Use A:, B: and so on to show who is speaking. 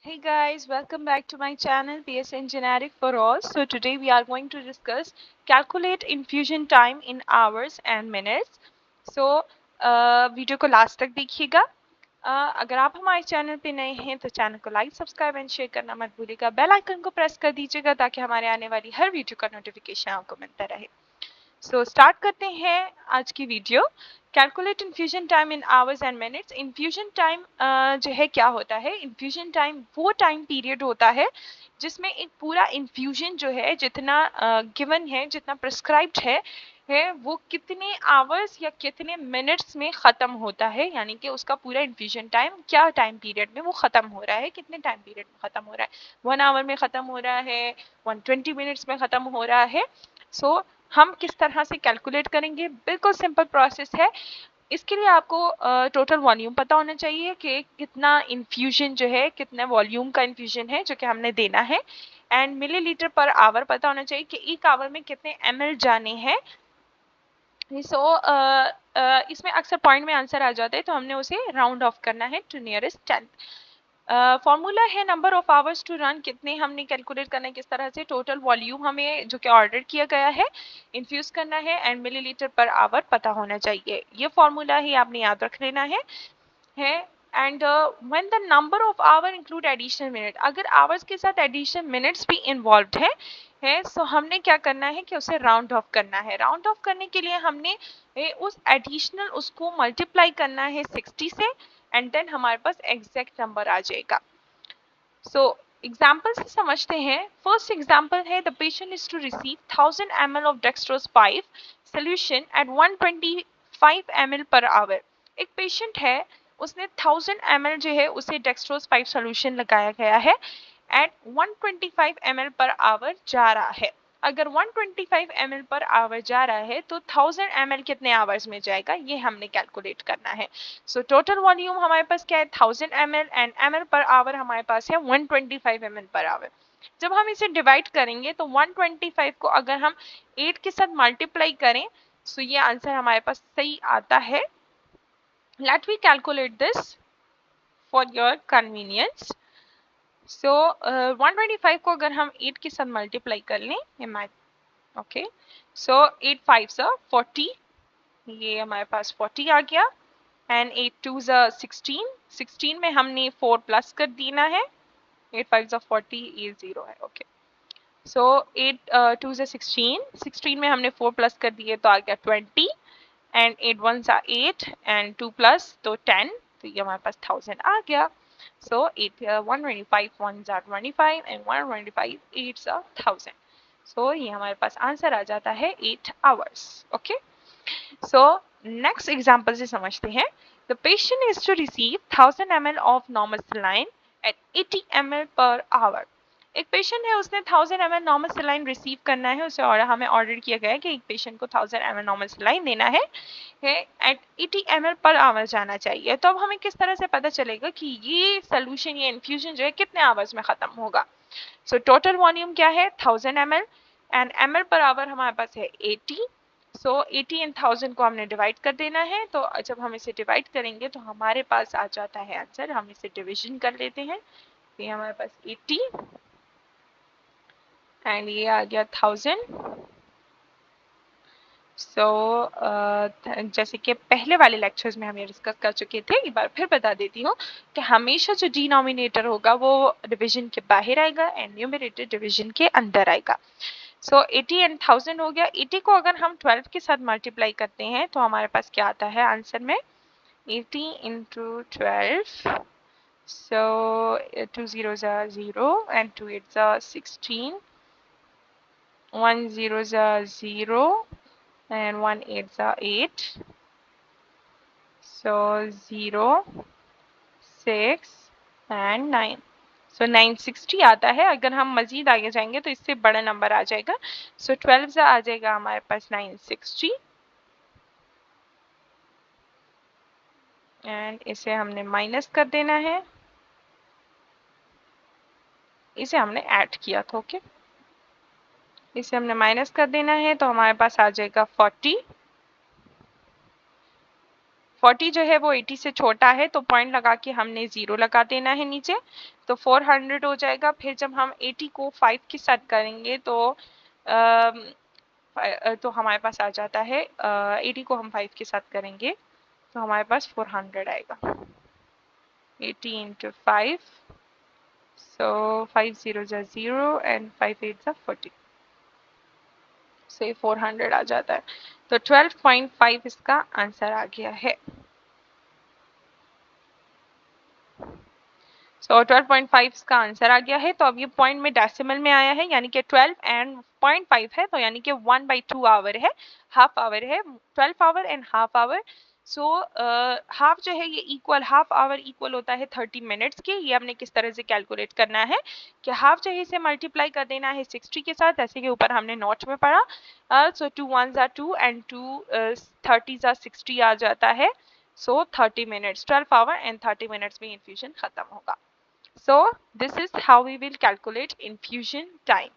A: Hey guys, welcome back to my channel BS Engineering for All. So today we are going to discuss calculate infusion time in hours and minutes. So video को last तक देखिएगा। अगर आप हमारे channel पे नए हैं तो चैनल को लाइक सब्सक्राइब एंड शेयर करना मत भूलिएगा। बेल आइकन को प्रेस कर दीजिएगा ताकि हमारे आने वाली हर वीडियो का नोटिफिकेशन आपको मिलता रहे। स्टार्ट करते हैं आज की video. Calculate infusion time in hours and minutes. Infusion time जो है क्या होता है? इन्फ्यूजन टाइम वो टाइम पीरियड होता है जिसमें एक पूरा इन्फ्यूजन जो है जितना गिवन है, जितना प्रिस्क्राइब्ड है वो कितने आवर्स या कितने मिनट्स में खत्म होता है, यानी कि उसका पूरा इन्फ्यूजन टाइम क्या टाइम पीरियड में वो खत्म हो रहा है, कितने टाइम पीरियड में खत्म हो रहा है। 1 आवर में खत्म हो रहा है, 120 मिनट्स में खत्म हो रहा है। हम किस तरह से कैलकुलेट करेंगे? बिल्कुल सिंपल प्रोसेस है। इसके लिए आपको टोटल वॉल्यूम पता होना चाहिए कि कितना इन्फ्यूजन जो है, कितना वॉल्यूम का इन्फ्यूजन है जो कि हमने देना है, एंड मिलीलीटर पर आवर पता होना चाहिए कि एक आवर में कितने ml जाने हैं। इसमें अक्सर पॉइंट में आंसर आ जाता है तो हमने उसे राउंड ऑफ करना है टू नियरेस्ट 10th। फॉर्मूला है number of hours to run, कितने हमने कैलकुलेट करना है, किस तरह से टोटल वॉल्यूम हमें जो कि ऑर्डर किया गया है इन्फ्यूज करना है, एंड मिलीलीटर पर आवर पता होना चाहिए। ये फॉर्मूला ही आपने याद रख लेना है। And when the number of hour include additional minute, अगर आवर्स के साथ एडिशनल मिनट्स भी इन्वॉल्व है सो हमने क्या करना है कि उसे राउंड ऑफ करना है। राउंड ऑफ करने के लिए हमने उस एडिशनल उसको मल्टीप्लाई करना है 60 से, एंड देन हमारे पास एग्जैक्ट नंबर आ जाएगा। एग्जाम्पल से समझते हैं। फर्स्ट एग्जाम्पल है the patient is to receive 1000 ml of dextrose 5 solution at 125 ml per hour. एक पेशेंट है, उसने 1000 ml जो है उसे डेक्सट्रोज 5 सोल्यूशन लगाया गया है, एट 125 ml पर आवर जा रहा है। अगर 125 ml पर आवर जा रहा है तो 1000 ml कितने आवर्स में जाएगा, ये हमने कैलकुलेट करना है। टोटल वॉल्यूम हमारे पास क्या है? 1000 ml, and ml per our हमारे पास है 125 ml पर आवर। जब हम इसे डिवाइड करेंगे तो 125 को अगर हम 8 के साथ मल्टीप्लाई करें तो ये आंसर हमारे पास सही आता है। Let we calculate this for your convenience. 125 को अगर हम 8 के साथ मल्टीप्लाई कर लें, ओके, 8 5 40, ये हमारे पास 40 आ गया, एंड 8 2 16, 16 में हमने 4 प्लस कर देना है, 8 5 40, ये 0 है। ओके, 8 2 16, 16 में हमने 4 प्लस कर दिए तो आ गया 20, एंड 8 1 8, एंड 2 प्लस तो 10, तो ये हमारे पास 1000 आ गया। 125 1 25, एंड 125 8 1000। ये हमारे पास आंसर आ जाता है 8 आवर्स। ओके, नेक्स्ट एग्जाम्पल से समझते हैं। The patient is to receive 1000 ml of normal saline at 80 ml per hour. एक पेशेंट है, उसने 1000 ml नॉर्मल सलाइन रिसीव करना है, उसे हमें ऑर्डर किया गया है कि एक पेशेंट को 1000 ml नॉर्मल सलाइन देना है एट 80 ml पर आवर जाना चाहिए। तो अब हमें किस तरह से पता चलेगा कि ये सोल्यूशन, ये इन्फ्यूजन जो है कितने आवर्स में खत्म होगा? टोटल वॉल्यूम क्या है? 1000 ml, and ml per our हमारे पास है 80। 80 एंड 1000 को हमने डिवाइड कर देना है। तो जब हम इसे डिवाइड करेंगे तो हमारे पास आ जाता है आंसर। हम इसे डिवीजन कर लेते हैं, तो ये हमारे पास 80 एंड ये आ गया 1000। जैसे कि पहले वाले लेक्चर्स में हम ये डिस्कस कर चुके थे, एक बार फिर बता देती हूँ कि हमेशा जो डिनोमिनेटर होगा वो डिवीजन के बाहर आएगा एंड न्यूमरेटर डिवीजन के अंदर आएगा। 80 एंड 1000 हो गया। 80 को अगर हम 12 के साथ मल्टीप्लाई करते हैं तो हमारे पास क्या आता है आंसर में? 80 into 12, so 2 zeros are 0 and 2 8s are 16, 1 zeros are 0 and 1 8s are 8, so 0 6 and 9, so 960 आता है। अगर हम मजीद आगे जाएंगे तो इससे बड़ा नंबर आ जाएगा। 12 से आ जाएगा हमारे पास 960, एंड इसे हमने माइनस कर देना है, इसे हमने ऐड किया था। ओके, इसे हमने माइनस कर देना है तो हमारे पास आ जाएगा 40, 40 जो है वो 80 से छोटा है, तो पॉइंट लगा के हमने 0 लगा देना है नीचे, तो 400 हो जाएगा। फिर जब हम 80 को 5 के साथ करेंगे तो हमारे पास आ जाता है 80 को हम 5 के साथ करेंगे तो हमारे पास 400 आएगा। 80 into 5, so 5 zeros are 0 and 5 eights are 40, से 400 आ जाता है। तो 12.5 इसका आंसर आ गया है। सो 12.5 इसका आंसर आ गया है। तो अब ये पॉइंट में डेसिमल में आया है, यानी कि 12 एंड 0.5 है, तो यानी कि 1/2 आवर है, हाफ आवर है, 12 our and half hour. So half जो है ये इक्वल, हाफ आवर इक्वल होता है 30 मिनट्स के। ये हमने किस तरह से कैलकुलेट करना है कि हाफ जो है इसे मल्टीप्लाई कर देना है 60 के साथ, जैसे कि ऊपर हमने नोट में पढ़ा। सो 2 1s are 2 and 2 30s are 60 आ जाता है। सो 30 मिनट्स, 12 आवर एंड 30 मिनट्स में इन्फ्यूजन खत्म होगा। So this is how we will calculate infusion time.